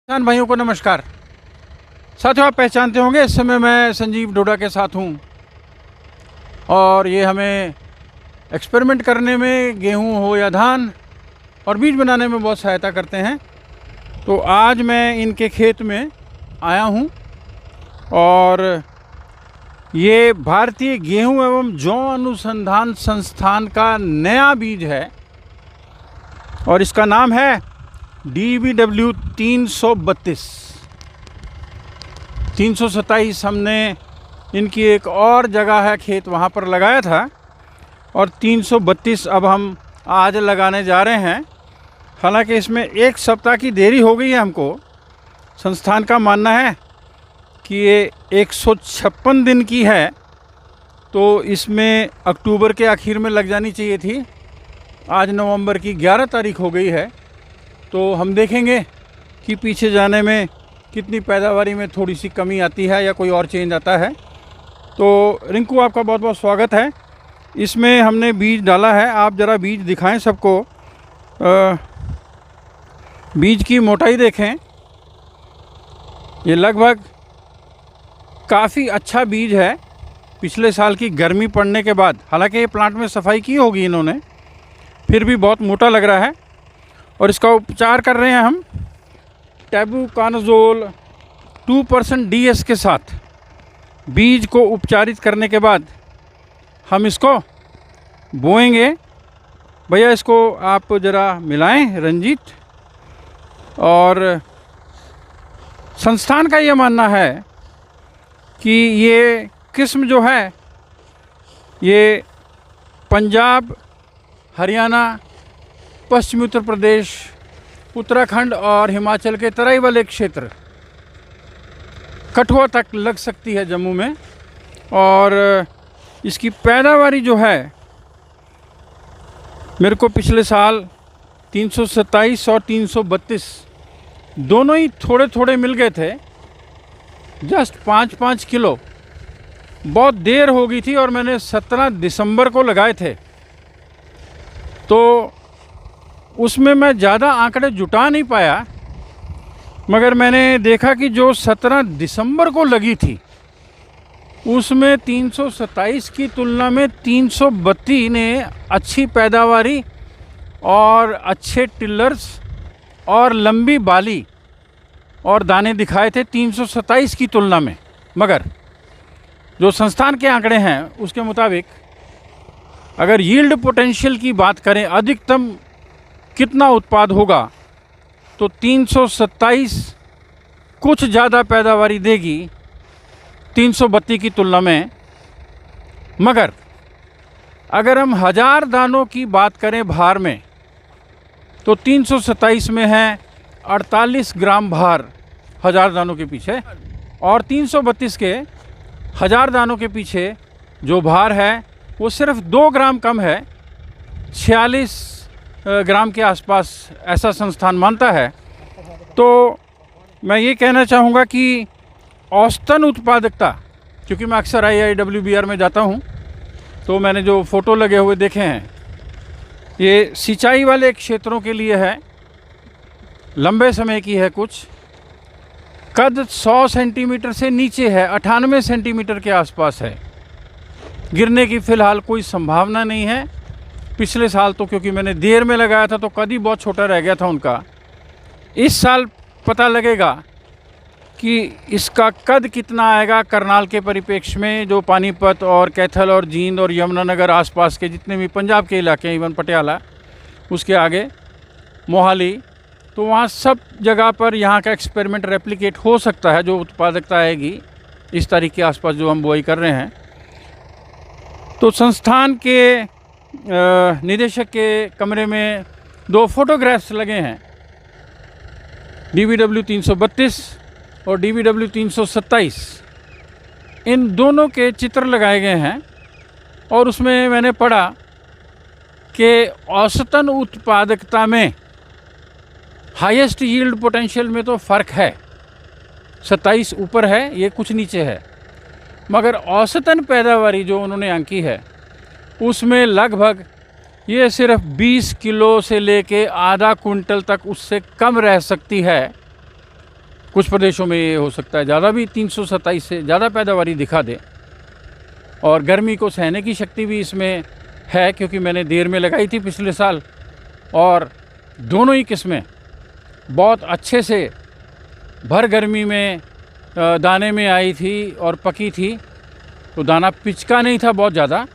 किसान भाइयों को नमस्कार। साथियों, आप पहचानते होंगे इस समय मैं संजीव डोडा के साथ हूँ और ये हमें एक्सपेरिमेंट करने में गेहूँ हो या धान और बीज बनाने में बहुत सहायता करते हैं। तो आज मैं इनके खेत में आया हूँ और ये भारतीय गेहूँ एवं जौ अनुसंधान संस्थान का नया बीज है और इसका नाम है DBW 327। हमने इनकी एक और जगह है खेत, वहाँ पर लगाया था और 332 अब हम आज लगाने जा रहे हैं। हालांकि इसमें एक सप्ताह की देरी हो गई है। हमको संस्थान का मानना है कि ये 156 दिन की है, तो इसमें अक्टूबर के आखिर में लग जानी चाहिए थी। आज नवंबर की 11 तारीख हो गई है, तो हम देखेंगे कि पीछे जाने में कितनी पैदावारी में थोड़ी सी कमी आती है या कोई और चेंज आता है। तो रिंकू, आपका बहुत बहुत स्वागत है। इसमें हमने बीज डाला है, आप ज़रा बीज दिखाएं सबको। बीज की मोटाई देखें, ये लगभग काफ़ी अच्छा बीज है। पिछले साल की गर्मी पड़ने के बाद, हालांकि ये प्लांट में सफाई की होगी इन्होंने, फिर भी बहुत मोटा लग रहा है। और इसका उपचार कर रहे हैं हम टेबुकोनाज़ोल 2% DS के साथ। बीज को उपचारित करने के बाद हम इसको बोएंगे। भैया, इसको आप ज़रा मिलाएं रंजीत। और संस्थान का ये मानना है कि ये किस्म जो है ये पंजाब, हरियाणा, पश्चिमी उत्तर प्रदेश, उत्तराखंड और हिमाचल के तराई वाले क्षेत्र, कठुआ तक लग सकती है जम्मू में। और इसकी पैदावारी जो है, मेरे को पिछले साल 327 और 332 दोनों ही थोड़े थोड़े मिल गए थे, जस्ट 5-5 किलो। बहुत देर हो गई थी और मैंने 17 दिसंबर को लगाए थे, तो उसमें मैं ज़्यादा आंकड़े जुटा नहीं पाया। मगर मैंने देखा कि जो 17 दिसंबर को लगी थी उसमें 327 की तुलना में 332 ने अच्छी पैदावारी और अच्छे टिलर्स और लंबी बाली और दाने दिखाए थे 327 की तुलना में। मगर जो संस्थान के आंकड़े हैं उसके मुताबिक अगर यील्ड पोटेंशियल की बात करें, अधिकतम कितना उत्पाद होगा, तो 327 कुछ ज़्यादा पैदावारी देगी 332 की तुलना में। मगर अगर हम 1000 दानों की बात करें भार में, तो 327 में है 48 ग्राम भार 1000 दानों के पीछे, और 332 के 1000 दानों के पीछे जो भार है वो सिर्फ 2 ग्राम कम है, 46 ग्राम के आसपास ऐसा संस्थान मानता है। तो मैं ये कहना चाहूँगा कि औसतन उत्पादकता, क्योंकि मैं अक्सर IIWBR में जाता हूँ, तो मैंने जो फ़ोटो लगे हुए देखे हैं, ये सिंचाई वाले क्षेत्रों के लिए है, लंबे समय की है। कुछ कद 100 सेंटीमीटर से नीचे है, 98 सेंटीमीटर के आसपास है। गिरने की फ़िलहाल कोई संभावना नहीं है। पिछले साल तो क्योंकि मैंने देर में लगाया था तो कद ही बहुत छोटा रह गया था उनका। इस साल पता लगेगा कि इसका कद कितना आएगा करनाल के परिप्रेक्ष्य में, जो पानीपत और कैथल और जींद और यमुनानगर आसपास के जितने भी पंजाब के इलाके हैं, इवन पटियाला, उसके आगे मोहाली, तो वहाँ सब जगह पर यहाँ का एक्सपेरिमेंट रेप्लिकेट हो सकता है। जो उत्पादकता आएगी इस तारीख के आसपास जो हम बुआई कर रहे हैं, तो संस्थान के निदेशक के कमरे में 2 फोटोग्राफ्स लगे हैं, DBW 332 और DBW 327। इन दोनों के चित्र लगाए गए हैं और उसमें मैंने पढ़ा कि औसतन उत्पादकता में, हाईएस्ट यील्ड पोटेंशियल में तो फ़र्क है, 27 ऊपर है, ये कुछ नीचे है। मगर औसतन पैदावारी जो उन्होंने आंकी है उसमें लगभग ये सिर्फ 20 किलो से लेके आधा कुंटल तक, उससे कम रह सकती है। कुछ प्रदेशों में ये हो सकता है ज़्यादा भी 327 से ज़्यादा पैदावारी दिखा दे। और गर्मी को सहने की शक्ति भी इसमें है, क्योंकि मैंने देर में लगाई थी पिछले साल, और दोनों ही किस्में बहुत अच्छे से भर गर्मी में दाने में आई थी और पकी थी, तो दाना पिचका नहीं था बहुत ज़्यादा,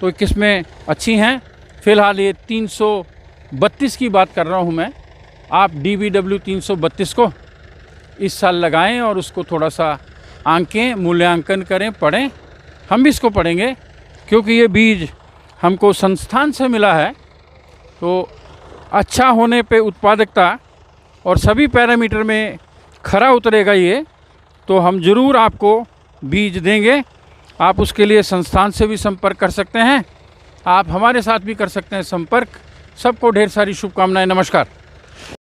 तो ये किस्में अच्छी हैं। फ़िलहाल ये 332 की बात कर रहा हूँ मैं। आप DBW 332 को इस साल लगाएं और उसको थोड़ा सा आंकें, मूल्यांकन करें, पढ़ें। हम भी इसको पढ़ेंगे, क्योंकि ये बीज हमको संस्थान से मिला है, तो अच्छा होने पे उत्पादकता और सभी पैरामीटर में खरा उतरेगा ये, तो हम ज़रूर आपको बीज देंगे। आप उसके लिए संस्थान से भी संपर्क कर सकते हैं, आप हमारे साथ भी कर सकते हैं संपर्क। सबको ढेर सारी शुभकामनाएं। नमस्कार।